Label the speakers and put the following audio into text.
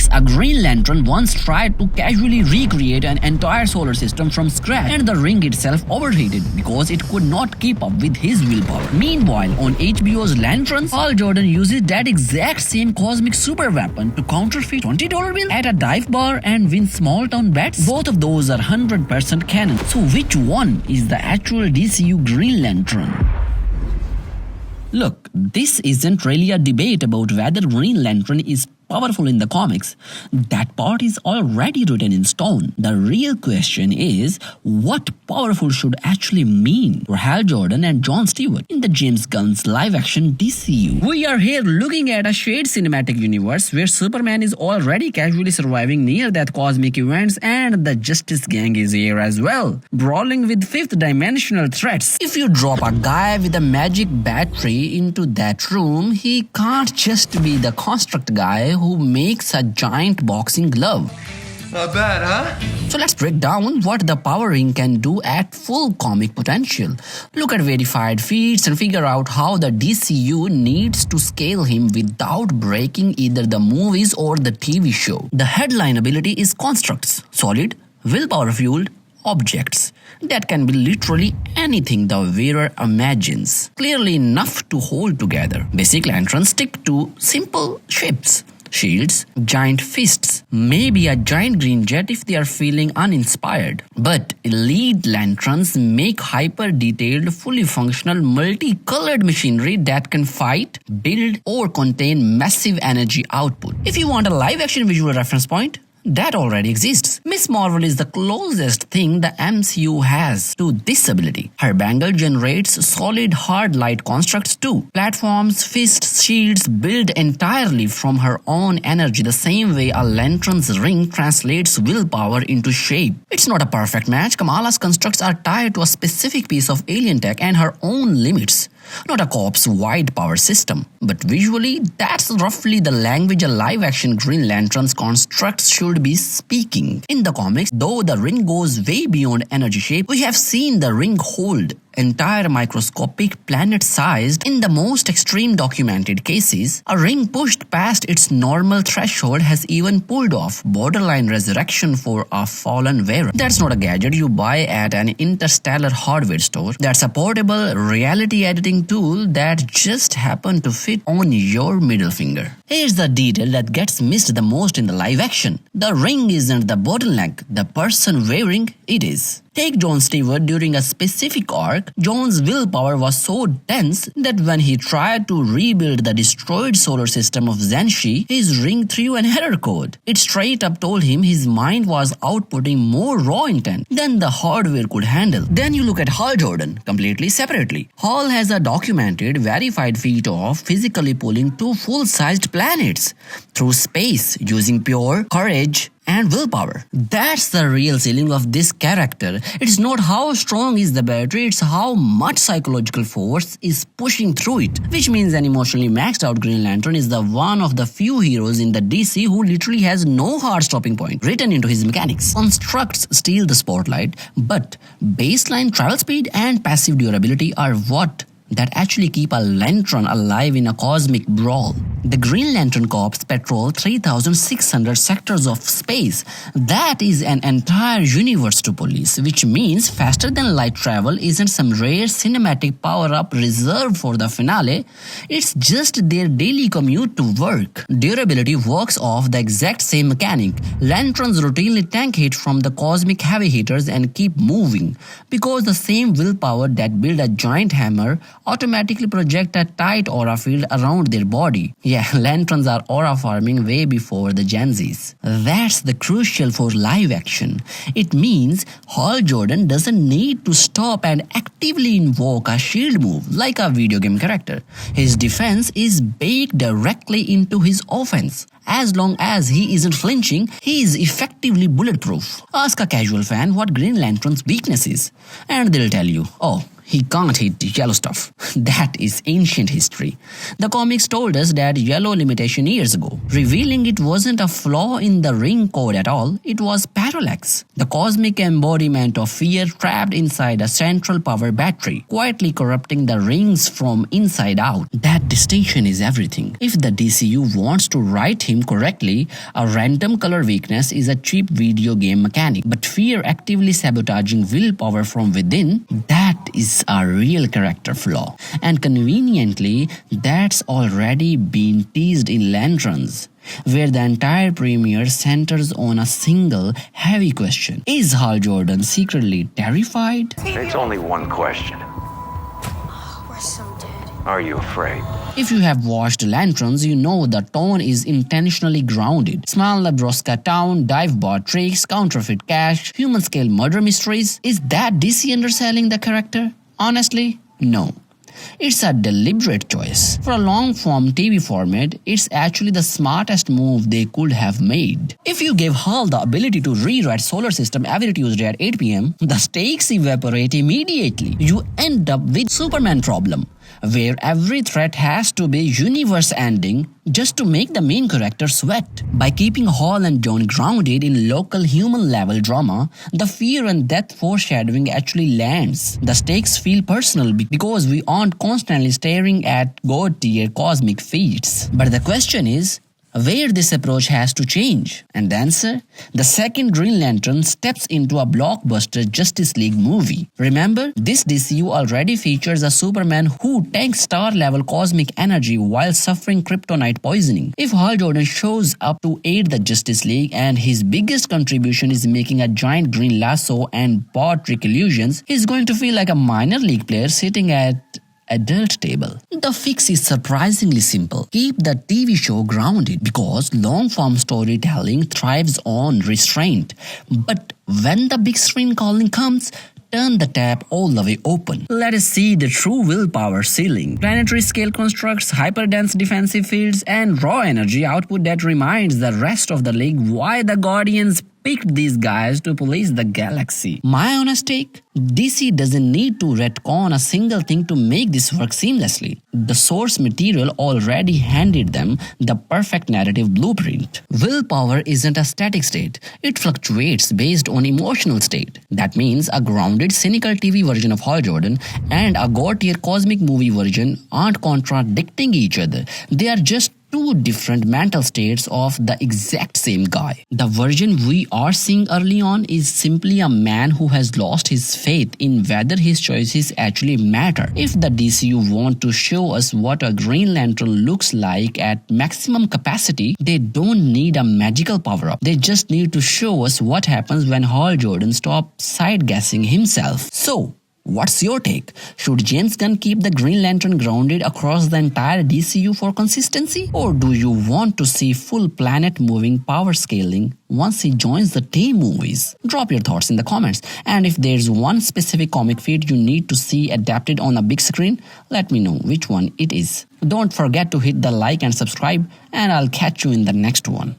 Speaker 1: comics, a Green Lantern once tried to casually recreate an entire solar system from scratch, and the ring itself overheated because it could not keep up with his willpower. Meanwhile, on HBO's Lanterns, Hal Jordan uses that exact same cosmic super weapon to counterfeit $20 bill at a dive bar and win small town bets. Both of those are 100% canon. So which one is the actual DCU Green Lantern? Look, this isn't really a debate about whether Green Lantern is powerful in the comics. That part is already written in stone. The real question is, what powerful should actually mean for Hal Jordan and John Stewart in the James Gunn's live-action DCU? We are here looking at a shared cinematic universe where Superman is already casually surviving near death cosmic events, and the Justice Gang is here as well, brawling with fifth-dimensional threats. If you drop a guy with a magic battery into that room, he can't just be the construct guy who makes a giant boxing glove.
Speaker 2: Not bad, huh?
Speaker 1: So let's break down what the Power Ring can do at full comic potential. Look at verified feats and figure out how the DCU needs to scale him without breaking either the movies or the TV show. The headline ability is constructs, solid, willpower fueled objects that can be literally anything the wearer imagines, clearly enough to hold together. Basic lanterns stick to simple shapes. Shields, giant fists, maybe a giant green jet if they are feeling uninspired. But elite lanterns make hyper-detailed, fully functional, multicolored machinery that can fight, build, or contain massive energy output. If you want a live-action visual reference point, that already exists. Miss Marvel is the closest thing the MCU has to this ability. Her bangle generates solid hard light constructs too. Platforms, fists, shields build entirely from her own energy, the same way a lantern's ring translates willpower into shape. It's not a perfect match. Kamala's constructs are tied to a specific piece of alien tech and her own limits, not a corp's wide power system. But visually, that's roughly the language a live-action Green Lantern's constructs should be speaking. In the comics, though the ring goes way beyond energy shape, we have seen the ring hold entire microscopic planet-sized. In the most extreme documented cases, a ring pushed past its normal threshold has even pulled off borderline resurrection for a fallen wearer. That's not a gadget you buy at an interstellar hardware store. That's a portable reality editing tool that just happened to fit on your middle finger. Here's the detail that gets missed the most in the live action. The ring isn't the bottleneck, the person wearing it is. Take John Stewart during a specific arc. John's willpower was so dense that when he tried to rebuild the destroyed solar system of Zenshi, his ring threw an error code. It straight up told him his mind was outputting more raw intent than the hardware could handle. Then you look at Hal Jordan, completely separately. Hal has a documented, verified feat of physically pulling two full-sized planets through space using pure courage and willpower. That's the real ceiling of this character. It's not how strong is the battery, it's how much psychological force is pushing through it. Which means an emotionally maxed out Green Lantern is the one of the few heroes in the DC who literally has no hard stopping point written into his mechanics. Constructs steal the spotlight, but baseline travel speed and passive durability are what that actually keep a lantern alive in a cosmic brawl. The Green Lantern Corps patrol 3,600 sectors of space. That is an entire universe to police, which means faster than light travel isn't some rare cinematic power-up reserved for the finale. It's just their daily commute to work. Durability works off the exact same mechanic. Lanterns routinely tank hit from the cosmic heavy hitters and keep moving, because the same willpower that built a giant hammer automatically project a tight aura field around their body. Yeah, lanterns are aura farming way before the Gen Zs. That's the crucial for live action. It means Hal Jordan doesn't need to stop and actively invoke a shield move like a video game character. His defense is baked directly into his offense. As long as he isn't flinching, he is effectively bulletproof. Ask a casual fan what Green Lantern's weakness is, and they'll tell you, oh, he can't hit yellow stuff. That is ancient history. The comics told us that yellow limitation years ago, revealing it wasn't a flaw in the ring code at all, it was parallax, the cosmic embodiment of fear trapped inside a central power battery, quietly corrupting the rings from inside out. That distinction is everything. If the DCU wants to write him correctly, a random color weakness is a cheap video game mechanic, but fear actively sabotaging willpower from within, that is a real character flaw. And conveniently, that's already been teased in Lanterns, where the entire premiere centers on a single heavy question. Is Hal Jordan secretly terrified?
Speaker 3: It's only one question.
Speaker 4: We're so dead.
Speaker 3: Are you afraid?
Speaker 1: If you have watched Lanterns, you know the tone is intentionally grounded. Small Nebraska town, dive bar tricks, counterfeit cash, human-scale murder mysteries. Is that DC underselling the character? Honestly, no. It's a deliberate choice. For a long-form TV format, it's actually the smartest move they could have made. If you give Hal the ability to rewrite solar system every Tuesday at 8 p.m., the stakes evaporate immediately. You end up with Superman problem, where every threat has to be universe-ending just to make the main character sweat. By keeping Hal and John grounded in local human-level drama, the fear and death foreshadowing actually lands. The stakes feel personal because we aren't constantly staring at god-tier cosmic feats. But the question is, where this approach has to change? And the answer? The second Green Lantern steps into a blockbuster Justice League movie. Remember, this DCU already features a Superman who tanks star-level cosmic energy while suffering kryptonite poisoning. If Hal Jordan shows up to aid the Justice League and his biggest contribution is making a giant green lasso and bot trick illusions, he's going to feel like a minor league player sitting at a dirt table. The fix is surprisingly simple. Keep the TV show grounded because long-form storytelling thrives on restraint. But when the big screen calling comes, turn the tap all the way open. Let us see the true willpower ceiling. Planetary scale constructs, hyperdense defensive fields, and raw energy output that reminds the rest of the league why the Guardians picked these guys to police the galaxy. My honest take? DC doesn't need to retcon a single thing to make this work seamlessly. The source material already handed them the perfect narrative blueprint. Willpower isn't a static state. It fluctuates based on emotional state. That means a grounded, cynical TV version of Hal Jordan and a god-tier cosmic movie version aren't contradicting each other. They are just two different mental states of the exact same guy. The version we are seeing early on is simply a man who has lost his faith in whether his choices actually matter. If the DCU want to show us what a Green Lantern looks like at maximum capacity, they don't need a magical power-up. They just need to show us what happens when Hal Jordan stops side-guessing himself. So, what's your take? Should James Gunn keep the Green Lantern grounded across the entire DCU for consistency? Or do you want to see full planet-moving power scaling once he joins the team movies? Drop your thoughts in the comments. And if there's one specific comic feat you need to see adapted on a big screen, let me know which one it is. Don't forget to hit the like and subscribe, and I'll catch you in the next one.